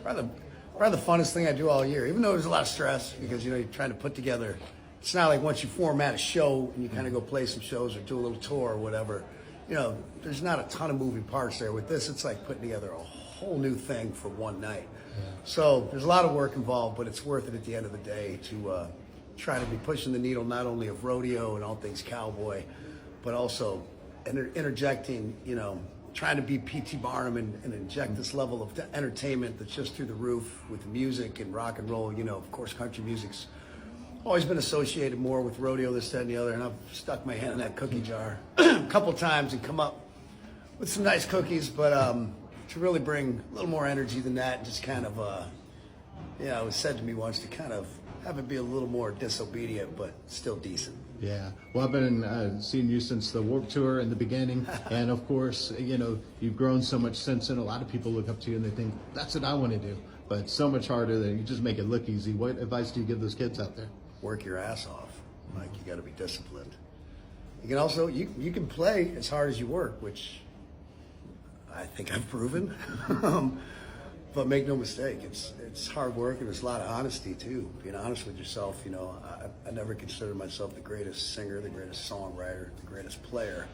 probably the funnest thing I do all year, even though there's a lot of stress because, you're trying to put together. It's not like once you format a show and you kind of go play some shows or do a little tour or whatever, there's not a ton of moving parts there. With this, it's like putting together a whole new thing for one night. Yeah. So there's a lot of work involved, but it's worth it at the end of the day to try to be pushing the needle not only of rodeo and all things cowboy, but also interjecting, trying to be P.T. Barnum and inject this level of entertainment that's just through the roof with the music and rock and roll. Of course, country music's always been associated more with rodeo, this, that, and the other, and I've stuck my hand in that cookie jar a couple times and come up with some nice cookies, but to really bring a little more energy than that, just kind of, it was said to me once to kind of have it be a little more disobedient, but still decent. Yeah. Well, I've been seeing you since the Warped Tour in the beginning. And of course, you've grown so much since then. A lot of people look up to you and they think, that's what I want to do. But it's so much harder than you just make it look easy. What advice do you give those kids out there? Work your ass off. Like, you got to be disciplined. You can also, you can play as hard as you work, which I think I've proven. But make no mistake, it's hard work and there's a lot of honesty too. Being honest with yourself, I never considered myself the greatest singer, the greatest songwriter, the greatest player.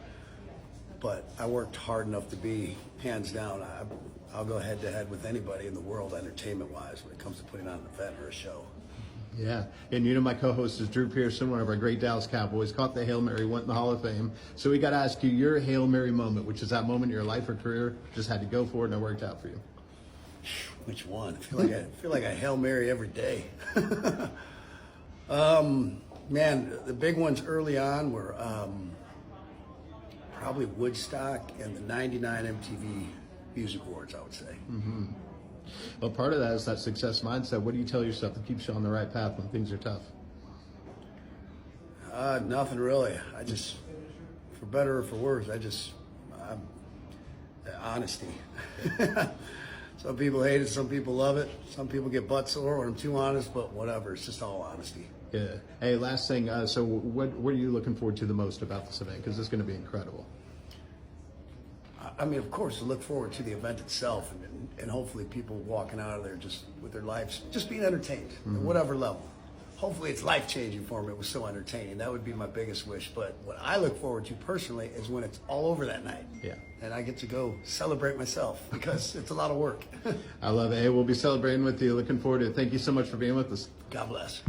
But I worked hard enough to be, hands down, I'll go head to head with anybody in the world, entertainment-wise, when it comes to putting on an event or a show. Yeah, and my co-host is Drew Pearson, one of our great Dallas Cowboys, caught the Hail Mary, went in the Hall of Fame. So we got to ask you your Hail Mary moment, which is that moment in your life or career, just had to go for it and it worked out for you. Which one? I feel like I Hail Mary every day. Man, the big ones early on were probably Woodstock and the '99 MTV Music Awards, I would say. Mm-hmm. Well, part of that is that success mindset. What do you tell yourself that keeps you on the right path when things are tough? Nothing really. I just, for better or for worse, honesty. Some people hate it, some people love it, some people get butt sore when I'm too honest, but whatever, it's just all honesty. Yeah. Hey, last thing, so what are you looking forward to the most about this event? Because it's going to be incredible. I mean, of course, I look forward to the event itself and hopefully people walking out of there just with their lives, just being entertained at whatever level. Hopefully it's life-changing for me. It was so entertaining. That would be my biggest wish. But what I look forward to personally is when it's all over that night. Yeah. And I get to go celebrate myself because it's a lot of work. I love it. Hey, we'll be celebrating with you. Looking forward to it. Thank you so much for being with us. God bless.